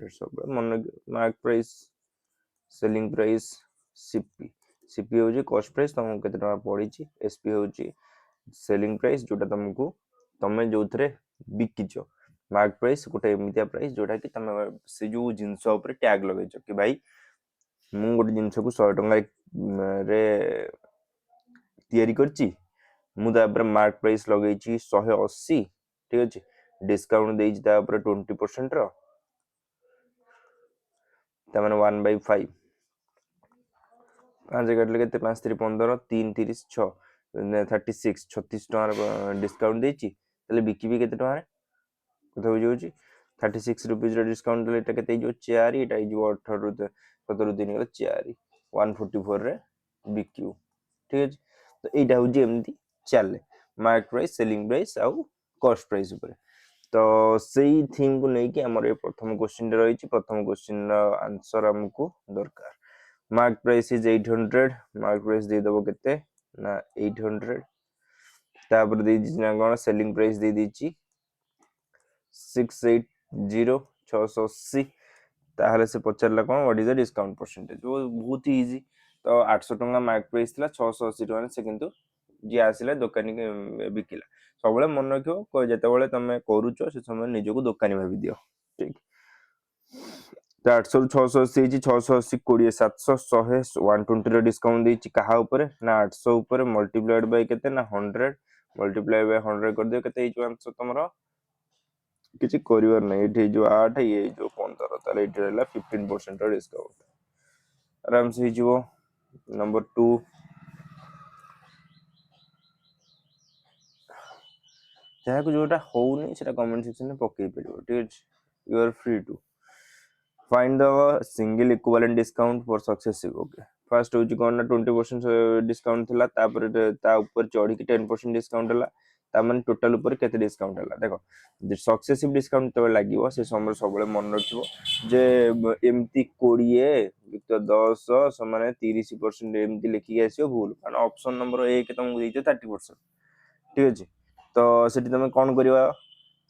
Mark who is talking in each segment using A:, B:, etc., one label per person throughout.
A: सब मन mark price selling price CP CP हूँ कॉस्ट प्राइस तुमको केते टका पड़ी एसपी हूँ सेलिंग प्राइस जोटा तुमको तमे जो थे बिकिच मार्क प्राइस गोटे एमतिया प्राइस जोटा कि तुम से जो जिनस टैग लगे कि भाई मु गोटे जिनस को 100 टंका रे तैयारी करची मु मार्क प्राइस लगे 180 ठीक अच्छे डिस्काउंट देइछि ता ऊपर 20% रो ता माने 1/5 पांच काटले केते 5 3 15 3 30 6 36 36 टका डिस्काउंट देइछि तले बिकी भी केते टका रे कथा बुझी होची 36 रुपीस रो डिस्काउंट देले एटा केते जो 4 एटा जो 18 रु 17 दिन गला 4 144 रे बिक्यू ठीक अछि तो एटा होची एमती चले मार्क प्राइस सेलिंग प्राइस आउ कॉस्ट प्राइस ऊपर तो सेही थीम को लेके हमर ए प्रथम क्वेश्चन रही प्रथम क्वेश्चन रा आंसर हमको दरकार mark price is 800 mark price दे दबो केते ना 800 तापर दे दी ना कोन सेलिंग प्राइस दे दीची 680 680 ताहले से पचारला कोन what is the discount percentage वो बहुत ही इजी तो 800 टंका मार्क प्राइस थिला 680 टंका से किंतु जी आसिला दुकानी के बिकिला सबले मन रखियो को जेतेबेले तमे करूचो से समय निजको दुकानी भाबी दियो ठीक तो 800 680 680 20 700 100 120 रो डिस्काउंट देछि कहा ऊपर ना 800 ऊपर मल्टीप्लाइड बाय केते ना 100 मल्टीप्लाई बाय 100 कर दियो केते जो आंसर तमरो किछि करिवर नै एठी जो 8 ये जो 15 ताले एठी रहला 15% रो डिस्काउंट आराम से हिजो नंबर 2 जहाँ को जोटा होउनी सेटा कमेंट सेक्शन में पकई परियो ठीक अछि you are free to find the single equivalent discount for successive okay first होची कोन ना 20% डिस्काउंट थिला तापर ता ऊपर चढ़ी के 10% डिस्काउंट हला ता माने टोटल ऊपर केते डिस्काउंट हला देखो जे सक्सेसिव डिस्काउंट तो लागिवो से समय सबले मन रखिवो जे एमती 20 युक्त 10 समान 30% एमती लिखि आसियो भूल माने ऑप्शन नंबर 1 तुमको देइछो 30% ठीक अछि तो सेठी तमे कोन करिवा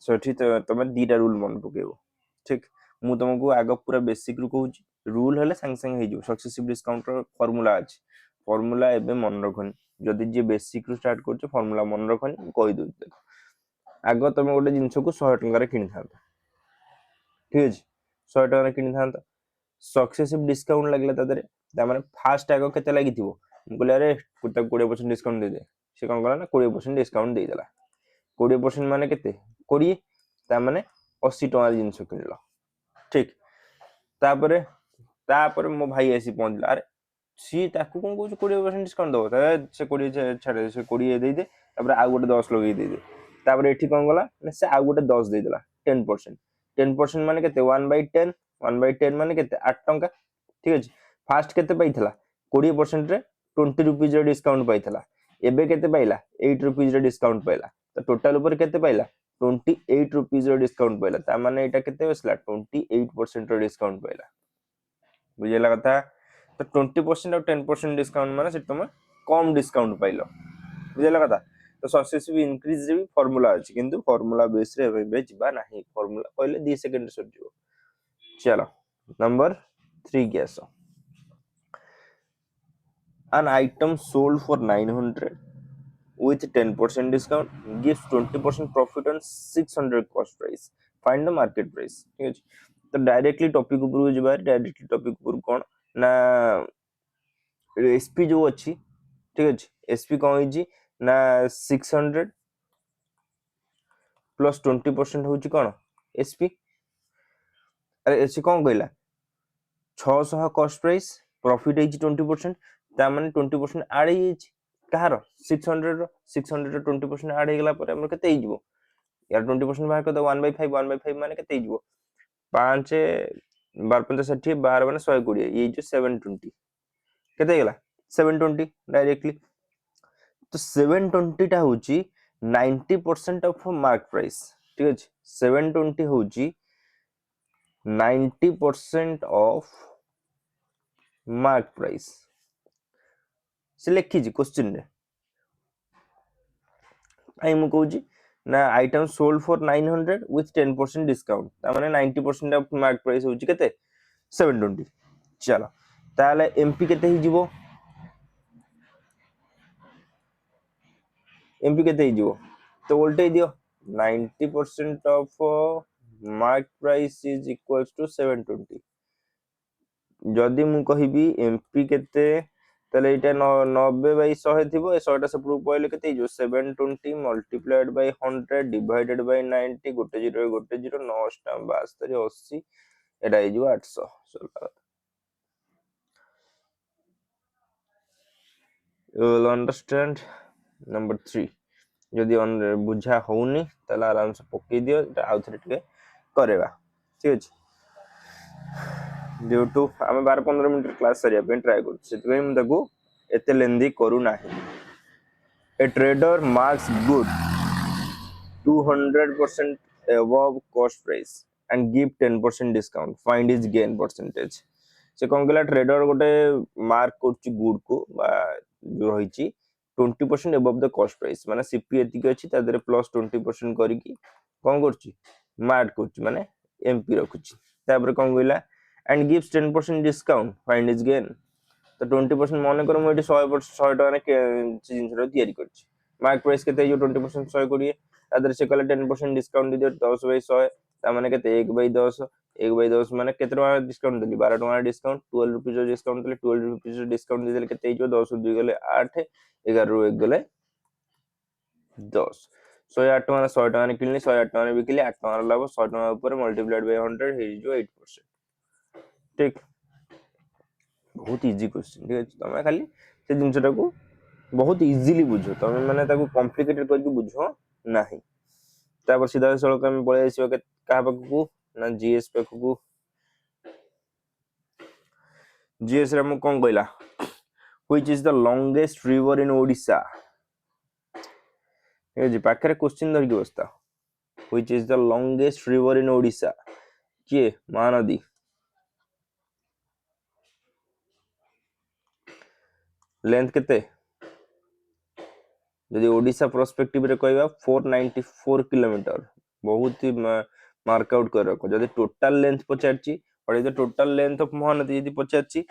A: सेठी तमे दीटा रूल मन पकेबो ठीक मु तुमको आग पूरा बेसिक रु कहूँ रूल हेले संग संग हो सक्सेसिव डिस्काउंट फॉर्मूला अछि फॉर्मूला एबे मन रखनी जदि जे बेसिक रु स्टार्ट करछ फॉर्मूला मन रखनी कहि दउ देखो आग तुम गोटे जिनस को 100 टंका रे किनि थांता ठीक अछि 100 टंका रे किनि थांता सक्सेसिव डिस्काउंट लागला तदरे ता माने फास्ट आग केते लागिथिबो मु कहले अरे कुता 20% डिस्काउंट दे दे से कोन कला ना 20% डिस्काउंट दे देला 20% माने केते 20 ता माने 80 टंका जिनस किनलो ठीक तापर मो भाई आसी पहुंचला अरे सी ताकू कोन कहू 20% डिस्काउंट दबो से 20 छाड़े से 20 दे दे तापर आ गोटे 10 लगे दे दे तापर एठी कोन गला से आ गोटे 10 दे देला 10% 10% माने केते 1/10 1/10 माने केते 8 टंका ठीक अछि फास्ट केते पाइथला 20% रे 20 रुपीस रे डिस्काउंट पाइथला एबे केते पाइला 8 रुपीस रे डिस्काउंट पाइला तो टोटल ऊपर केते पाइला 28 रुपीस रो डिस्काउंट पाइला ता माने एटा केते बसला 28% रो डिस्काउंट पाइला बुझेला कथा तो 20% और 10% डिस्काउंट माने से तुम कम डिस्काउंट पाइलो बुझेला कथा तो सक्सेसिव इंक्रीज रे भी फार्मूला अछि किंतु फार्मूला बेस रे बे जिबा नाही फार्मूला कहले 2 सेकंड सर जिवो चलो number 3 gas an item sold for 900 with 10% discount gives 20% profit on 600 cost price find the market price ठीक है तो डायरेक्टली टॉपिक ऊपर जिबा डायरेक्टली टॉपिक ऊपर कोन ना एसपी जो अछि ठीक अछि एसपी कोन होइजी ना 600 प्लस 20% होची कोन एसपी अरे एसपी कोन कहला 600 कॉस्ट प्राइस प्रॉफिट होइजी 20% ता माने 20% ऐड होइजी कहार 600 रो 600 रो 20% ऐड हेगला पर हमर केते हिजबो यार 20% बाहर कर दो 1/5 1/5 माने केते हिजबो 5 12 15 60 12 माने 120 ये जो 720 केते हेगला 720 डायरेक्टली तो 720 टा होची 90% ऑफ मार्क प्राइस ठीक अछि 720 होची 90% ऑफ मार्क प्राइस से लिखी जी क्वेश्चन रे आई मु कहूची ना item sold for 900 with 10% discount तामाने 90% ऑफ मार्केट प्राइस होची केते 720 चलो ताले एमपी केते ही जीवो एमपी केते ही जीवो तो वोल्टेज दियो 90% of market price is equals to 720 जदि मु कहिबी एमपी केते ताले एटा 90 बाय 100 थिबो ए 100 टा सब पहिले केते जो 720 मल्टीप्लाइड बाय 100 डिवाइडेड बाय 90 गोटे जीरो 9 टा 72 80 एटा हे जो 800 you will understand number 3 जदि बुझा होउनी ताले आराम से पक्की दियो एटा आउ थरे टिके करेबा ठीक अछि ड्यू टू आम 12-15 मिनट क्लास सरिया पे ट्राई करू से हम ताकू एते लेंदी करू नाही ए trader marks good 200% above cost price and give 10% discount find his gain percentage से कौन कहला ट्रेडर गोटे मार्क करछि गुड को बा जो रहिछि 20% above the cost price माने सीपी एतिक अछि ता देरे प्लस 20% करिकि कोन करछि मार्क करछि माने एमपी रखुछि तापर कोन कहला and gives 10% discount find his gain तो 20% मन कर मु एटी 100 टका ने जिंस रो तयारी करछि मार्क प्राइस केते जो 20% 120 तादर से कहला 10% डिस्काउंट दियो 10 बाय 100 ता माने केते 1 बाय 10 1 बाय 10 माने केते टका डिस्काउंट देली 12 टका डिस्काउंट 12 रुपीस डिस्काउंट देले 12 रुपीस डिस्काउंट देले केते जो 10 रु 2 गले 8 11 रु 1 गले 10 108 टका 100 टका ने किनली 108 टका ने बिकली 8 टका लाभ 100 टका ऊपर मल्टीप्लाइड बाय 100 हे जो 8% ठीक बहुत इजी क्वेश्चन ठीक है तमे खाली से जिंसटा को बहुत इजीली बुझो तमे माने ताको कॉम्प्लिकेटेड करके बुझो नाही तापर सीधा सड़क हम पळे आसीबो के का पाखु ना जीएस पाखु जीएस रे हम कोन कहला which is the longest river in Odisha ए जी पाखरे क्वेश्चन धर की बस्ता which is the longest river in Odisha के महानदी लेंथ केते जदि ओडिशा पर्सपेक्टिव रे कहबा 494 किलोमीटर बहुत ही मार्क आउट कर रखो जदि टोटल लेंथ पचारची और ये टोटल लेंथ ऑफ महानदी यदि पचारची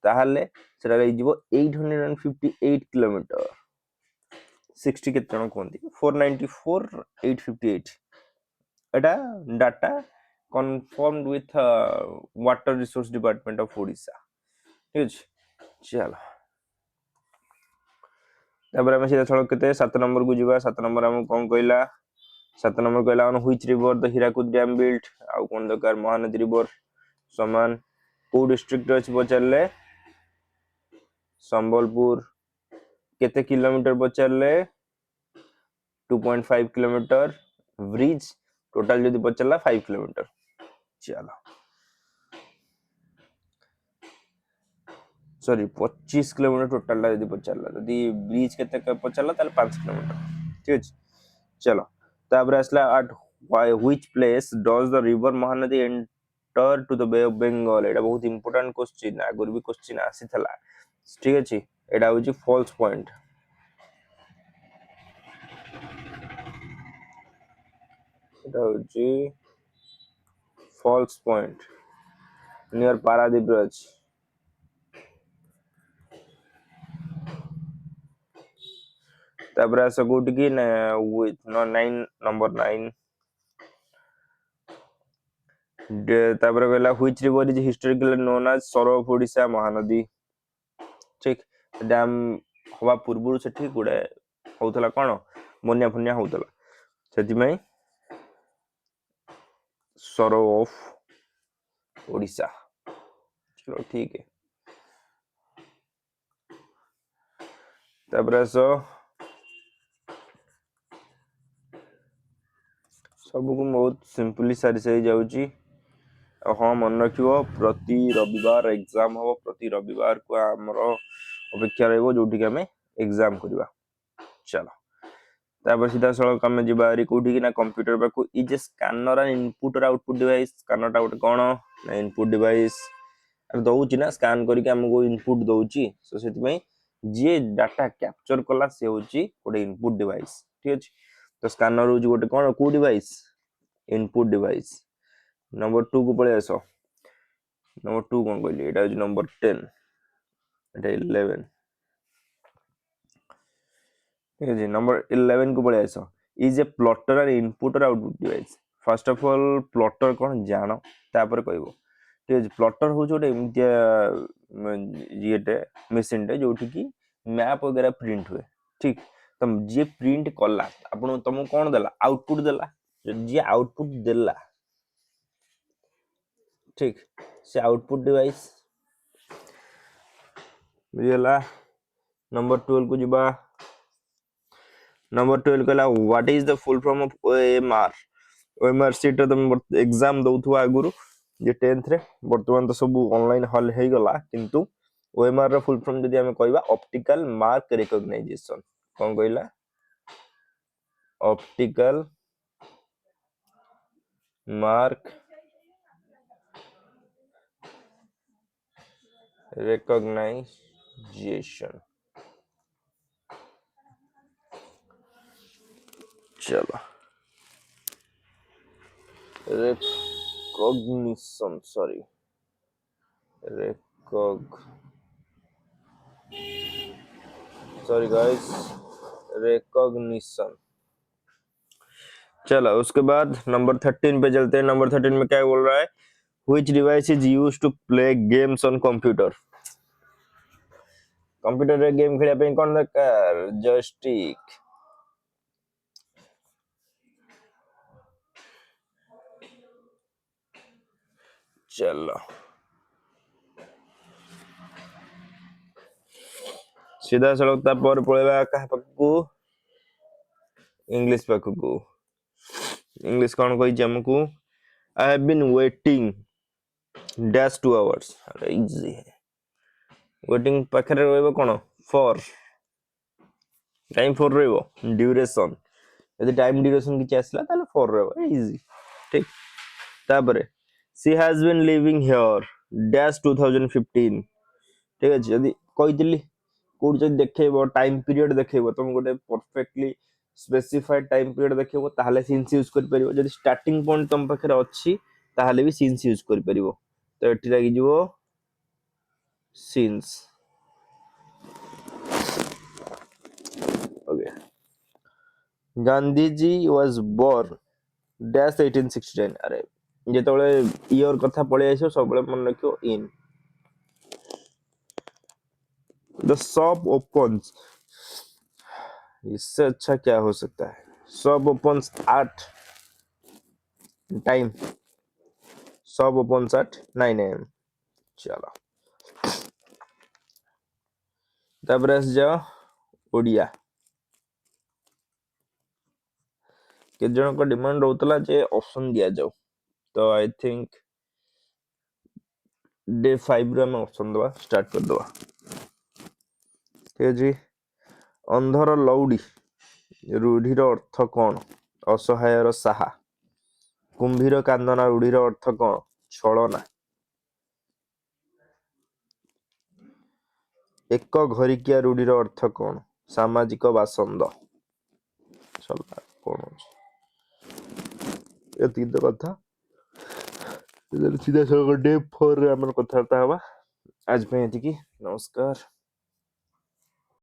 A: ताहले सेटा रे जीवो 858 किलोमीटर 60 केते जण कोंती 494 858 एटा data confirmed with water resource department of Odisha ठीक अछि चलो तापर हम सीधा सड़क केते 7 नंबर को जीवा 7 नंबर हम कोन कहला 7 नंबर कहला on which river the Hirakud dam built आ कोन दरकार महानदी रिवर समान को डिस्ट्रिक्ट अछि बचले संबलपुर केते किलोमीटर बचले 2.5 किलोमीटर ब्रिज टोटल जदी बचला 5 किलोमीटर चलो सॉरी 25 किलोमीटर टोटल यदि पचारला यदि ब्रिज केते पचारला ताले 5 किलोमीटर ठीक अछि चलो तापर असला at which place does the river Mahanadi enter to the Bay of Bengal एटा बहुत इंपोर्टेंट क्वेश्चन आगर भी क्वेश्चन आसी थला ठीक अछि एटा होची फॉल्स पॉइंट एटा होची फॉल्स पॉइंट नियर पारादीप रे अछि तापर आस कोठी की विथ 9 नंबर 9 तापर कहला which river is historically known as sorrow of Odisha Mahanadi ठीक डैम हवा पूर्व सेठी गुडे होतला कोन बन्या फन्या होतला सेति में सरो ऑफ ओडिशा चलो ठीक है तापर आसो सब को बहुत सिंपली सारी सही जाउची हाँ मन रखियो प्रति रविवार एग्जाम हो प्रति रविवार को हमरो अपेक्षा रहबो जोठी के हमें एग्जाम करबा चलो तापर सीधा सड़क आम जारी कौटी कि ना कंप्यूटर पाखु इ जे स्कैनर एंड इनपुट और आउटपुट डिवाइस स्कैनर टा गोटे कोन ना इनपुट डिवाइस दउची ना स्कैन करके हमको इनपुट दउची सो सेति में जे डाटा कैप्चर कला से होची गोटे इनपुट डिवाइस ठीक अछि तो स्कैनर हूँ गोटे कौन को डिवाइस इनपुट डिवाइस नंबर 2 को पळे आसो नंबर 2 कौन कहली एटा हूँ नंबर 10 एटा 11 ठीक है नंबर 11 को पळे आसो इज ए प्लॉटर और इनपुट और output device first of all plotter कौन जानो तापर कहबो ठीक है प्लॉटर हूँ गोटे एमती ये मेसीन टे जो कि मैप वगैरह प्रिंट हुए ठीक तो जी प्रिंट कला आपन तुमको कौन देला आउटपुट देला जी आउटपुट देला ठीक से आउटपुट डिवाइस बुझला नंबर 12 को जीवा नंबर 12 कहला what is the full form of OMR OMR sheet तुम एग्जाम दउथुवा आगुरु जे 10th रे वर्तमान तो सब ऑनलाइन हल हे गला किंतु ओएमआर रो फुल फॉर्म जदी हमें कहबा ऑप्टिकल मार्क रिकॉग्नाइजेशन कौन कहला ऑप्टिकल मार्क रिकॉग्नाइजेशन चलो recognition sorry sorry guys recognition चलो उसके बाद नंबर 13 पे चलते हैं नंबर 13 में क्या बोल रहा है which device is used to play games on computer computer रे गेम खेलिया पे कौन दरकार जॉयस्टिक चलो सीधा सड़कता पर पळेबा कहा पक्कू इंग्लिश पक्कू इंग्लिश कौन कहि हमकू I have been waiting dash 2 hours अरे इजी है वेटिंग पाखरे रहबो कोन फॉर टाइम फॉर रहबो ड्यूरेशन यदि टाइम ड्यूरेशन किछ आसला ताले फॉर रहबो इजी ठीक तापरे she has been living here dash 2015 ठीक अछि यदि कहितली कोड जदि देखैबो टाइम पीरियड देखैबो तुम गोटे परफेक्टली स्पेसिफाइड टाइम पीरियड देखैबो ताले सिंस यूज कर परिबो यदि स्टार्टिंग पॉइंट तुम पाखरे अछि ताले भी सिंस यूज कर परिबो तो एठी लागी जिवो since okay Gandhi ji was born dash 1869 अरे जेतबळे ईयर कथा पळे आइसो सबळे मन रखियो इन द शॉप ओपन्स इससे अच्छा क्या हो सकता है shop opens 8 time shop opens eight 9 AM चलो तापर आस जाओ ओडिया के जन को डिमांड होतला जे ऑप्शन दिया जाओ तो आई थिंक डे 5 रे हम ऑप्शन दवा स्टार्ट कर दवा ठीक जी अंधर लौडी रूढ़ीर अर्थ कौन असहायर साहा कुंभीर कांदना रूढ़ीर अर्थ कौन छलना एक घरिकिया रूढ़ीर अर्थ कौन सामाजिक बासंद चला कौन ये कथा सीधा डे 4 रे हमर कथाबार्ता हवा आज पे एतिकी नमस्कार।